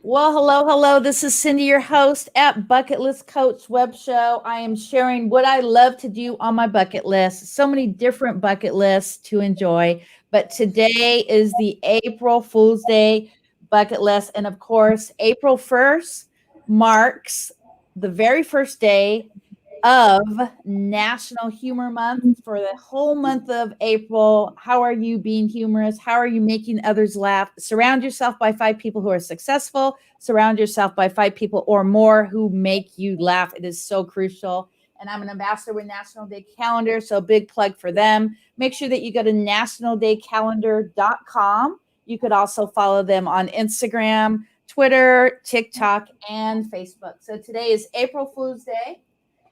Well, hello, hello. This is Cindy, your host at Bucket List Coach Web Show. I am sharing what I love to do on my bucket list. So many different bucket lists to enjoy. But today is the April Fool's Day bucket list. And of course, April 1st marks the very first day of National Humor Month for the whole month of April. How are you being humorous? How are you making others laugh? Surround yourself by 5 people who are successful. Surround yourself by 5 people or more who make you laugh. It is so crucial. And I'm an ambassador with National Day Calendar, so big plug for them. Make sure that you go to nationaldaycalendar.com. You could also follow them on Instagram, Twitter, TikTok, and Facebook. So today is April Fool's Day,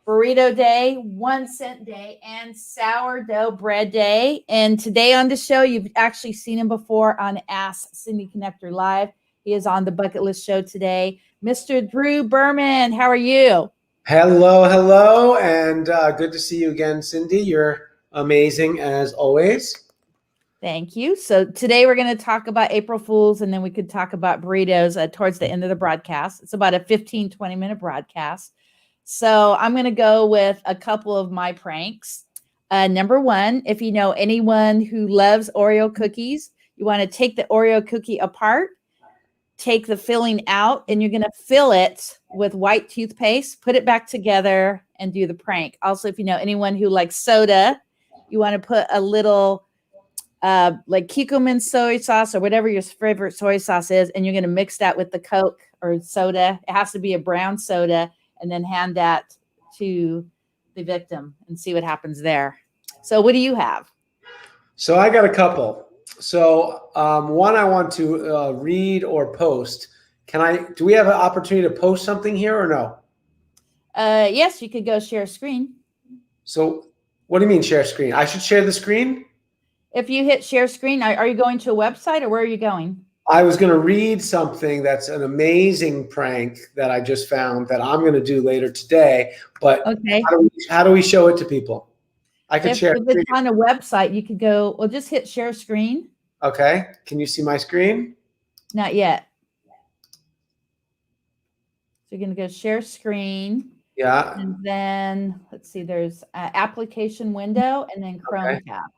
Burrito Day, 1 cent Day, and Sourdough Bread Day. And today on the show, you've actually seen him before on Ask Cindy Connector Live. He is on the Bucket List Show today. Mr. Drew Berman, how are you? Hello, and good to see you again, Cindy. You're amazing as always. Thank you. So today we're going to talk about April Fools, and then we could talk about burritos towards the end of the broadcast. It's about a 15, 20-minute broadcast. So I'm going to go with a couple of my pranks. Number one, if you know anyone who loves Oreo cookies, you want to take the Oreo cookie apart, take the filling out, and you're going to fill it with white toothpaste, put it back together, and do the prank. Also, if you know anyone who likes soda, you want to put a little like Kikkoman soy sauce or whatever your favorite soy sauce is, and you're going to mix that with the Coke or soda. It has to be a brown soda, and then hand that to the victim and see what happens there. So what do you have? So I got a couple. So one I want to read or post. Do we have an opportunity to post something here or no? Yes, you could go share screen. So what do you mean share screen? I should share the screen? If you hit share screen, are you going to a website or where are you going? I was going to read something that's an amazing prank that I just found that I'm going to do later today. But okay, how do we show it to people? I could share. If it's on a website, you could go. Well, just hit share screen. Okay. Can you see my screen? Not yet. So you're going to go share screen. Yeah. And then let's see. There's application window and then Chrome tab.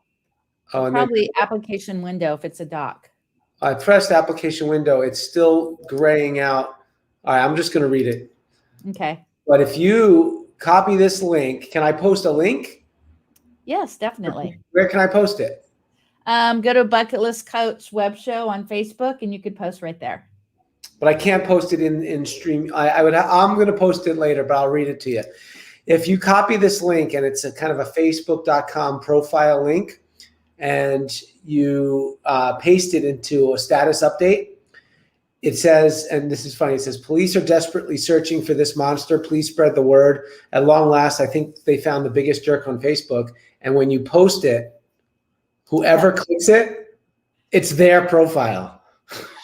Oh, and probably then, application window if it's a doc. I pressed application window. It's still graying out. All right, I'm just going to read it. Okay. But if you copy this link, can I post a link? Yes, definitely. Where can I post it? Go to Bucket List Coach Web Show on Facebook, and you could post right there. But I can't post it in stream. I'm going to post it later, but I'll read it to you. If you copy this link, and it's a kind of a facebook.com profile link, and you paste it into a status update, it says, and this is funny, it says, police are desperately searching for this monster. Please spread the word. At long last, I think they found the biggest jerk on Facebook. And when you post it, whoever clicks it, it's their profile.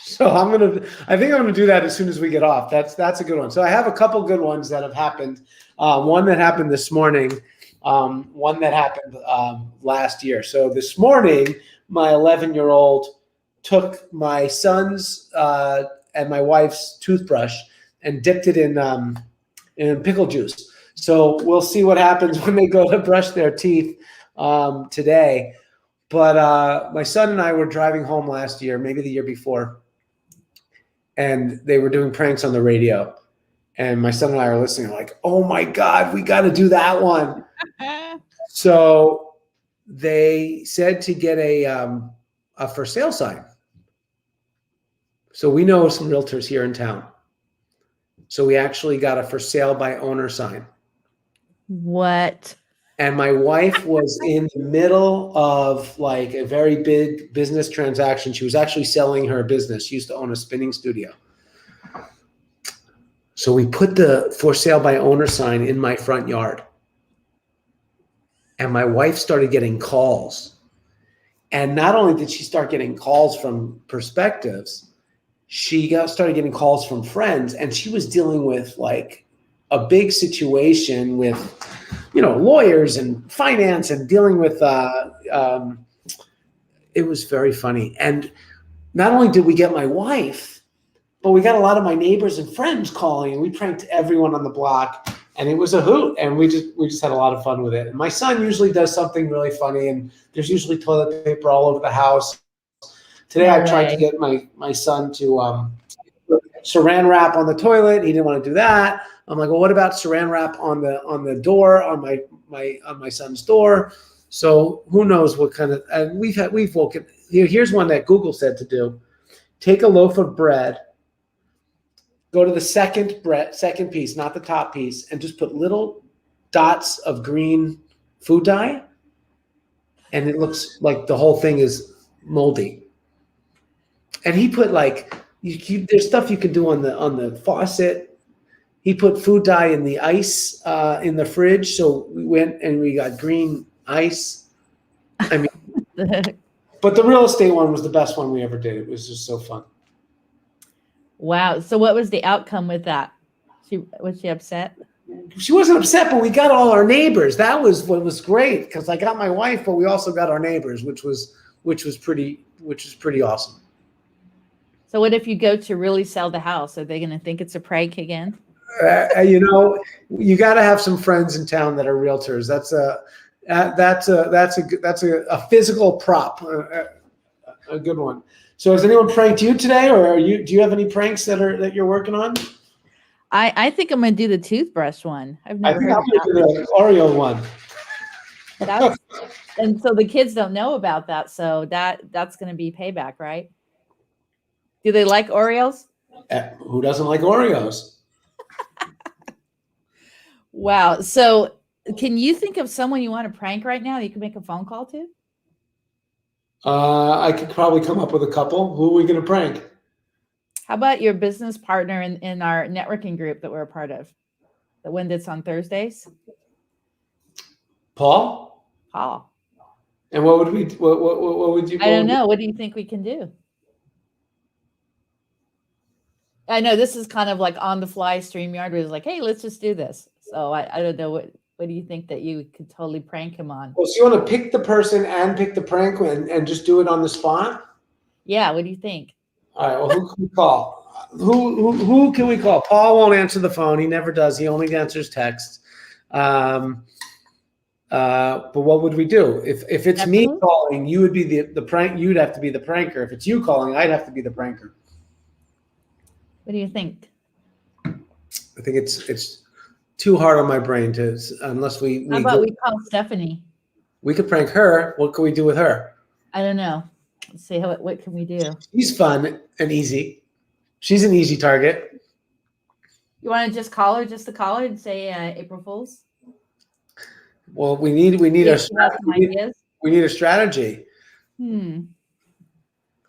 So I think I'm gonna do that as soon as we get off. That's a good one. So I have a couple good ones that have happened. One that happened this morning. One that happened last year. So this morning, my 11-year-old took my son's and my wife's toothbrush and dipped it in pickle juice. So we'll see what happens when they go to brush their teeth today. But my son and I were driving home last year, maybe the year before, and they were doing pranks on the radio. And my son and I are listening, like, oh my God, we got to do that one. So they said to get a for sale sign. So we know some realtors here in town. So we actually got a for sale by owner sign. What? And my wife was in the middle of like a very big business transaction. She was actually selling her business. She used to own a spinning studio. So we put the for sale by owner sign in my front yard. And my wife started getting calls. And not only did she start getting calls from prospectives, she started getting calls from friends. And she was dealing with like a big situation with, lawyers and finance and dealing with, it was very funny. And not only did we get my wife, but we got a lot of my neighbors and friends calling, and we pranked everyone on the block, and it was a hoot, and we just had a lot of fun with it. And my son usually does something really funny, and there's usually toilet paper all over the house. Today No I tried to way. get my son to saran wrap on the toilet. He didn't want to do that. I'm like, well, what about saran wrap on the door on my son's door? So who knows what kind of, and we've woken. Here's one that Google said to do: take a loaf of bread, go to the second piece, not the top piece, and just put little dots of green food dye, and it looks like the whole thing is moldy. And he put like there's stuff you can do on the faucet. He put food dye in the ice in the fridge, so we went and we got green ice. I mean, but the real estate one was the best one we ever did. It was just so fun. Wow. So what was the outcome with that? Was she upset? She wasn't upset, but we got all our neighbors. That was what was great, because I got my wife, but we also got our neighbors, which was pretty awesome. So what if you go to really sell the house? Are they going to think it's a prank again? You got to have some friends in town that are realtors. That's a physical prop, a good one. So has anyone pranked you today, or do you have any pranks that you're working on? I think I'm going to do the toothbrush one. I've I never think heard I'll do the Oreo one. And so the kids don't know about that. So that's going to be payback, right? Do they like Oreos? Who doesn't like Oreos? Wow. So can you think of someone you want to prank right now that you can make a phone call to? I could probably come up with a couple. Who are we going to prank? How about your business partner in our networking group that we're a part of? The one that's on Thursdays? Paul? Paul. And what would you? I don't know. What do you think we can do? I know this is kind of like on the fly StreamYard, where it's like, hey, let's just do this. So I don't know. What do you think that you could totally prank him on? Well, so you want to pick the person and pick the prank and just do it on the spot? Yeah. What do you think? All right. Well, who can we call? Who can we call? Paul won't answer the phone. He never does. He only answers texts. But what would we do? If it's me calling, you would be the prank. You'd have to be the pranker. If it's you calling, I'd have to be the pranker. What do you think? I think it's too hard on my brain unless we. How about we call Stephanie? We could prank her. What can we do with her? I don't know. Let's see what can we do? She's fun and easy. She's an easy target. You want to just call her and say April Fools? Well, we need a strategy.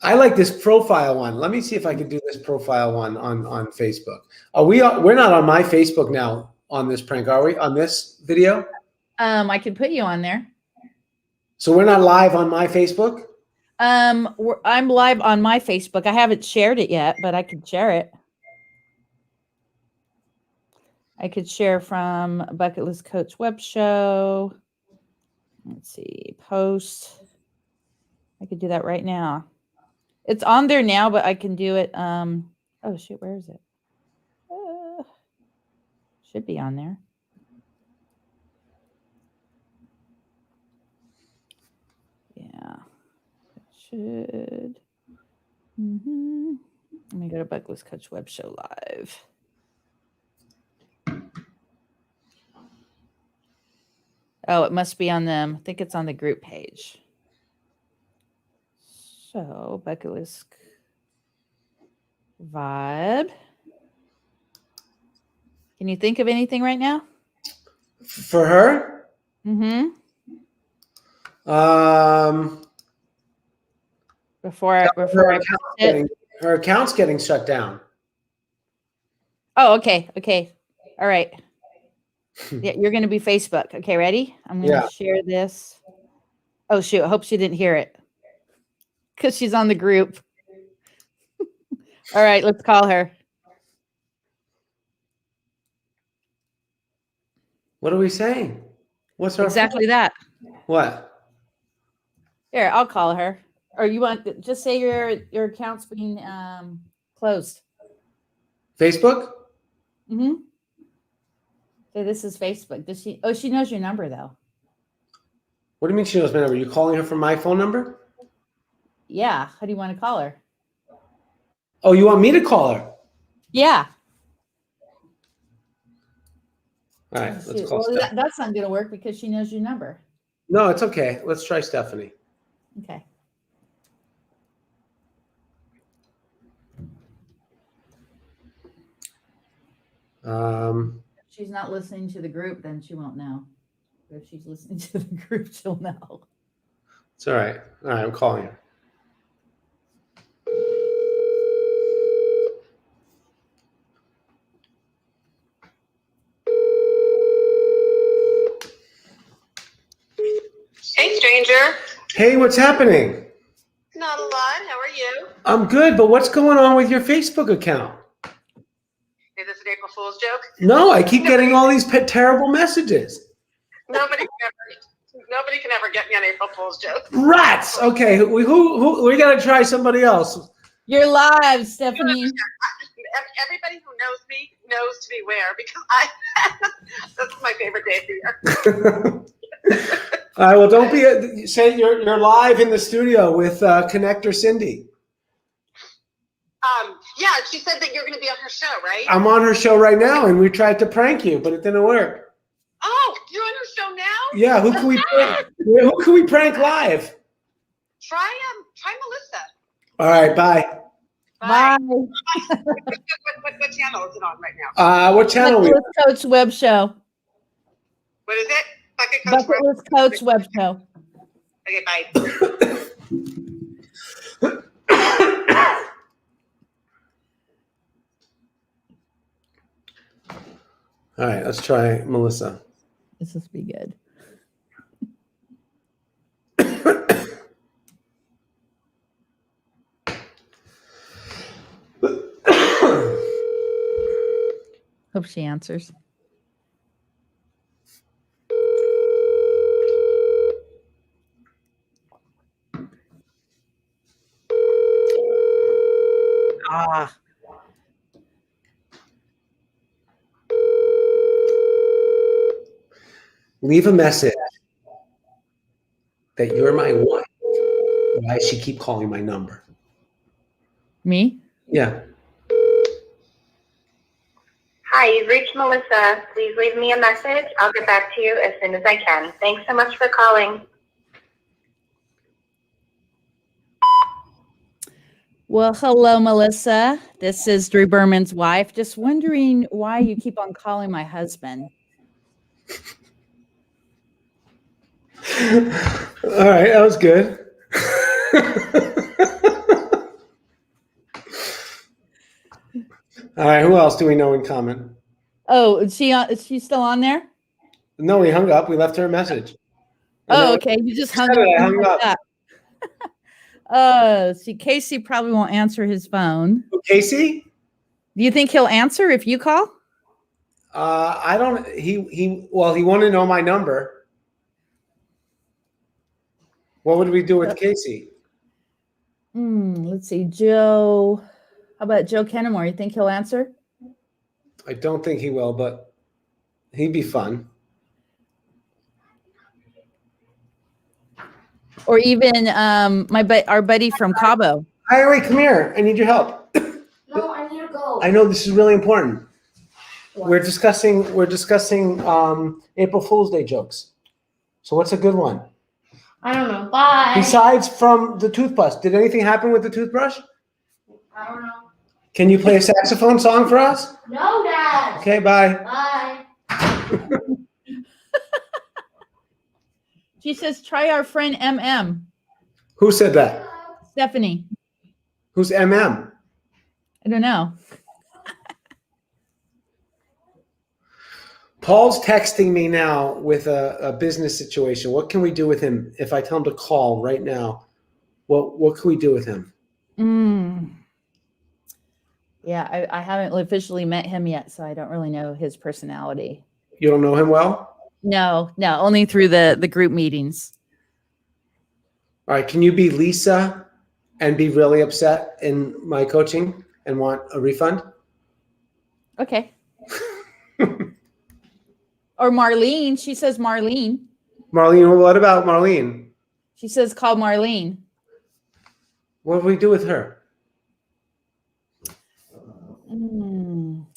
I like this profile one. Let me see if I can do this profile one on Facebook. We're not on my Facebook now on this prank, are we? On this video? I can put you on there. So we're not live on my Facebook? I'm live on my Facebook. I haven't shared it yet, but I could share it. I could share from Bucket List Coach Web Show. Let's see, post. I could do that right now. It's on there now, but I can do it. Oh shoot, where is it? Should be on there. Yeah, it should. Let me go to Bucket List Coach Web Show Live. Oh, it must be on them. I think it's on the group page. So, Bucket List Vibe. Can you think of anything right now? For her? Her account's getting shut down. Oh, okay. Okay. All right. Yeah, you're going to be Facebook. Okay, ready? I'm going to share this. Oh, shoot. I hope she didn't hear it because she's on the group. All right, let's call her. What are we saying? What's her exactly that? What? Here, I'll call her. Or you want just say your account's being closed. Facebook? Mm-hmm. So this is Facebook. Does she? Oh, she knows your number though. What do you mean she knows my number? You calling her from my phone number? Yeah. How do you want to call her? Oh, you want me to call her? Yeah. All right, let's call Well, Stephanie. that's not going to work because she knows your number. No, it's okay. Let's try Stephanie. Okay. If she's not listening to the group, then she won't know. But if she's listening to the group, she'll know. It's all right. All right, I'm calling her. Hey, stranger. Hey, what's happening? Not a lot. How are you? I'm good, but what's going on with your Facebook account? Is this an April Fool's joke? No, I keep getting all these terrible messages. Nobody can ever get me on April Fool's joke. Rats. Okay, we got to try somebody else. You're live, Stephanie. Everybody who knows me knows to beware because that's my favorite day of the year. All right, well, don't be say you're live in the studio with Connector Cindy. Yeah, she said that you're going to be on her show, right? I'm on her show right now, and we tried to prank you, but it didn't work. Oh, you're on her show now? Yeah, who can we prank? Who can we prank live? Try Melissa. All right, bye. Bye. What channel is it on right now? What channel? Bucket List Coach Web Show. What is it? Bucket List Coach Web Show. Okay, bye. All right, let's try Melissa. This must be good. Hope she answers. Ah. Leave a message that you're my wife. Why does she keep calling my number? Me? Yeah. Hi, you've reached Melissa. Please leave me a message. I'll get back to you as soon as I can. Thanks so much for calling. Well, hello, Melissa. This is Drew Berman's wife. Just wondering why you keep on calling my husband. All right, that was good. All right, who else do we know in common? Oh, is she still on there? No, we hung up. We left her a message. Oh, okay. You just hung up. See, Casey probably won't answer his phone. Casey? Do you think he'll answer if you call? I don't. He wanted to know my number. What would we do with Casey? Let's see, Joe. How about Joe Kennemore? You think he'll answer? I don't think he will, but he'd be fun. Or even our buddy from Cabo. Hi, wait, come here. I need your help. No, I need to go. I know this is really important. What? We're discussing April Fool's Day jokes. So what's a good one? I don't know. Bye. Besides from the toothbrush, did anything happen with the toothbrush? I don't know. Can you play a saxophone song for us? No, Dad. Okay, bye. Bye. She says, try our friend MM. Who said that? Stephanie. Who's MM? I don't know. Paul's texting me now with a business situation. What can we do with him? If I tell him to call right now, what can we do with him? Yeah, I haven't officially met him yet, so I don't really know his personality. You don't know him well? No, only through the group meetings. All right, can you be Lisa and be really upset in my coaching and want a refund? Okay. Or Marlene. She says Marlene. Marlene, what about Marlene? She says call Marlene. What do we do with her?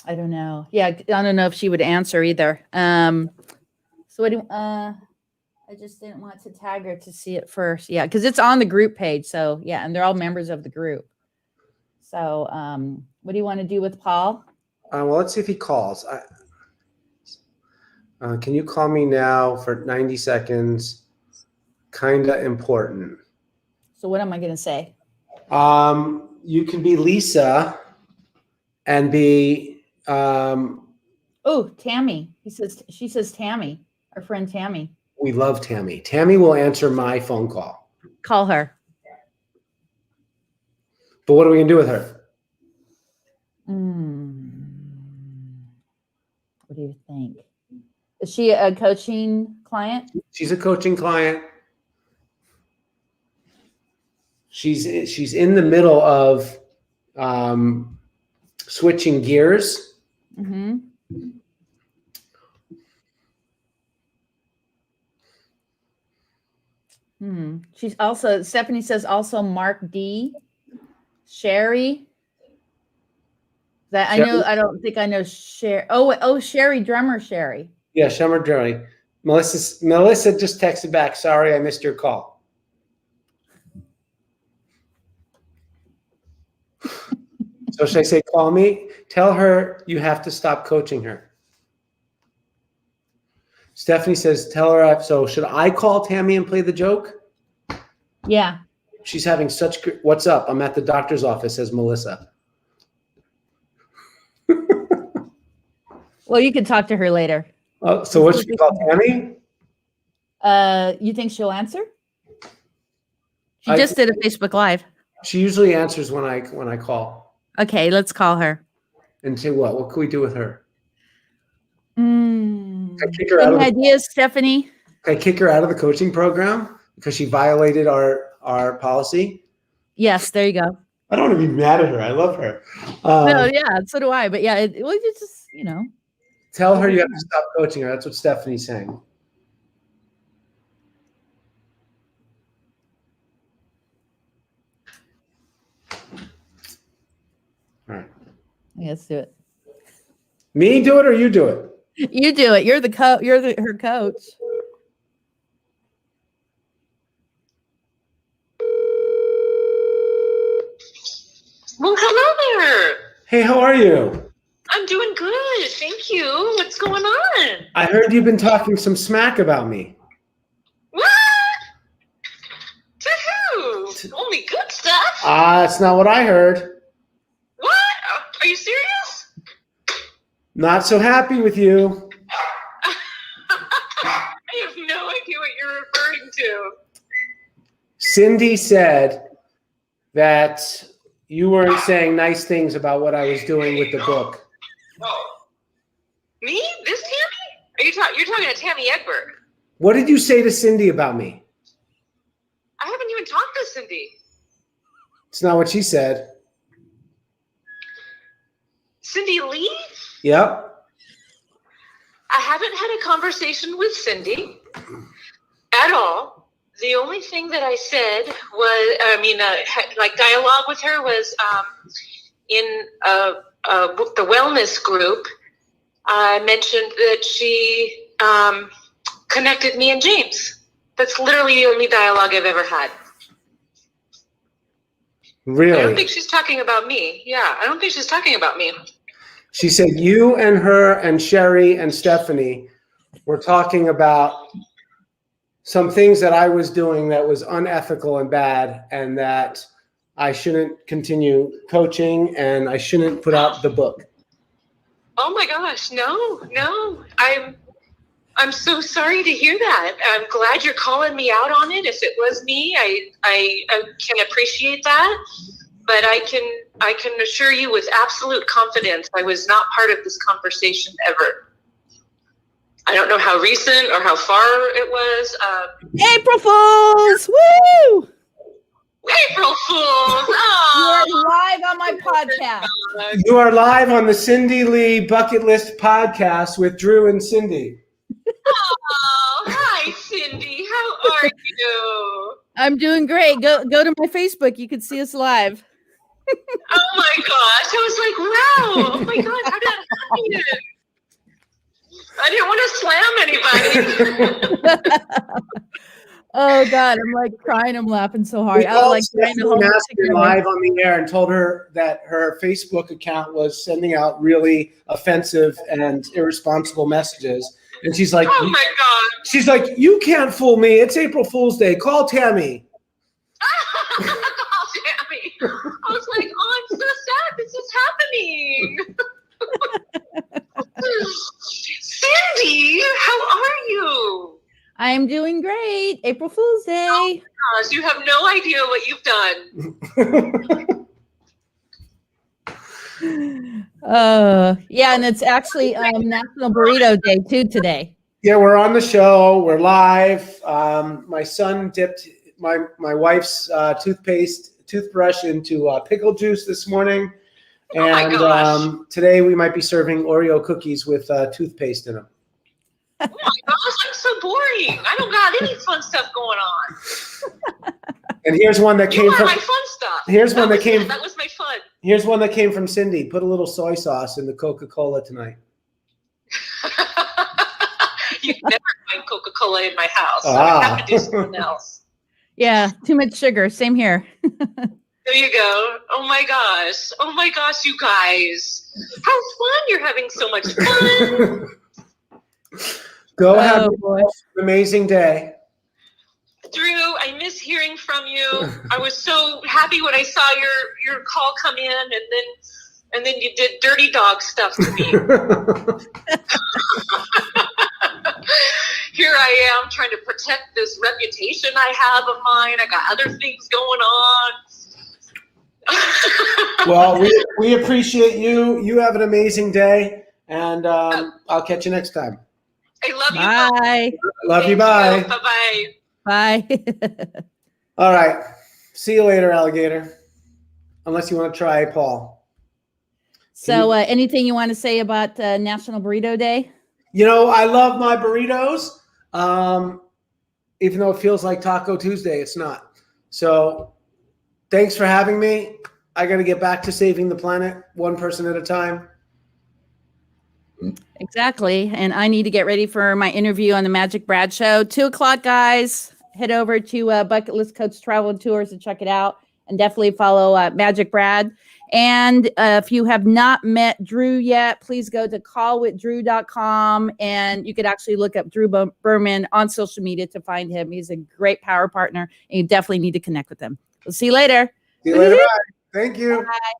I don't know. Yeah, I don't know if she would answer either. So what do I just didn't want to tag her to see it first. Yeah, because it's on the group page. So yeah, and they're all members of the group. So what do you want to do with Paul? Well, let's see if he calls. Can you call me now for 90 seconds? Kinda important. So what am I going to say? You can be Lisa and be Tammy. She says Tammy, our friend Tammy. we love Tammy. Tammy will answer my phone call. Call her. But what are we gonna do with her? What do you think? Is she a coaching client? She's a coaching client. She's in the middle of switching gears. Mm-hmm. She's also, Stephanie says also Mark D. Sherry. I don't think I know Sherry. Oh, Sherry, drummer Sherry. Yeah, Shummer Journey. Melissa just texted back. Sorry, I missed your call. So should I say call me? Tell her you have to stop coaching her. Stephanie says tell her. So should I call Tammy and play the joke? Yeah. She's having such. What's up? I'm at the doctor's office, says Melissa. Well, you can talk to her later. Oh, so what should we call Tammy? You think she'll answer? She just did a Facebook Live. She usually answers when I call. Okay, let's call her. And say what? What can we do with her? Any Kick her out of ideas, Stephanie? Can I kick her out of the coaching program because she violated our policy? Yes, there you go. I don't want to be mad at her. I love her. No, yeah, so do I. But yeah, it's just, Tell her you have to stop coaching her. That's what Stephanie's saying. All right. Let's do it. Me do it or you do it? You do it. You're her coach. Well, hello there. Hey, how are you? I'm doing good. Thank you. What's going on? I heard you've been talking some smack about me. What? To who? Only good stuff? That's not what I heard. What? Are you serious? Not so happy with you. I have no idea what you're referring to. Cindy said that you weren't saying nice things about what I was doing with the book. Oh. Me? This Tammy? You're talking to Tammy Egbert. What did you say to Cindy about me? I haven't even talked to Cindy. It's not what she said. Cindy Lee? Yep. I haven't had a conversation with Cindy at all. The only thing that I said was, like dialogue with her was in the wellness group. I mentioned that she connected me and James. That's literally the only dialogue I've ever had. Really? I don't think she's talking about me. Yeah, I don't think she's talking about me. She said you and her and Sherry and Stephanie were talking about some things that I was doing that was unethical and bad, and that I shouldn't continue coaching and I shouldn't put out the book. Oh my gosh, no. I'm so sorry to hear that. I'm glad you're calling me out on it. If it was me, I can appreciate that. But I can assure you with absolute confidence, I was not part of this conversation ever. I don't know how recent or how far it was. April Fools! Woo! April Fools. You Oh, are live on my podcast. You are live on the Cindy Lee Bucket List podcast with Drew and Cindy. oh, hi, Cindy. How are you? I'm doing great. Go to my Facebook. You can see us live. Oh my gosh. I was like, wow. Oh my gosh, how did that happen? I didn't want to slam anybody. Oh God, I'm like crying. I'm laughing so hard. We I was like trying to hold it together. live on the air and told her that her Facebook account was sending out really offensive and irresponsible messages. And she's like, Oh my god. she's like, you can't fool me. It's April Fool's Day. Call Tammy. Call Tammy. I was like, oh, I'm so sad. This is happening. Cindy, how are you? I'm doing great. April Fool's Day. Gosh, you have no idea what you've done. Yeah, and it's actually National Burrito Day too today. Yeah, we're on the show. We're live. My son dipped my wife's toothbrush into pickle juice this morning. Oh my And gosh. today we might be serving Oreo cookies with toothpaste in them. Oh my gosh, I'm so boring. I don't got any fun stuff going on. And here's one that You came are from my fun stuff. here's one that came That was my fun. here's one that came from Cindy. Put a little soy sauce in the Coca-Cola tonight. You can never find Coca-Cola in my house. So I have to do something else. Yeah, too much sugar. Same here. There you go. Oh my gosh. Oh my gosh, you guys. How fun. You're having so much fun. Go have boy. an amazing day. Drew, I miss hearing from you. I was so happy when I saw your call come in, and then you did dirty dog stuff to me. Here I am trying to protect this reputation I have of mine. I got other things going on. Well, we appreciate you. You have an amazing day, and I'll catch you next time. I love you. Bye. Love you. Bye. Bye-bye. Bye. All right. See you later, alligator. Unless you want to try Paul. So, anything you want to say about National Burrito Day? You know, I love my burritos. Even though it feels like Taco Tuesday, it's not. So thanks for having me. I got to get back to saving the planet one person at a time. Exactly. And I need to get ready for my interview on the Magic Brad Show. 2:00, guys. Head over to Bucket List Coach Travel and Tours to check it out. And definitely follow Magic Brad. And if you have not met Drew yet, please go to callwithdrew.com. And you could actually look up Drew Berman on social media to find him. He's a great power partner. And you definitely need to connect with him. We'll see you later. See you later. Bye. Thank you. Bye.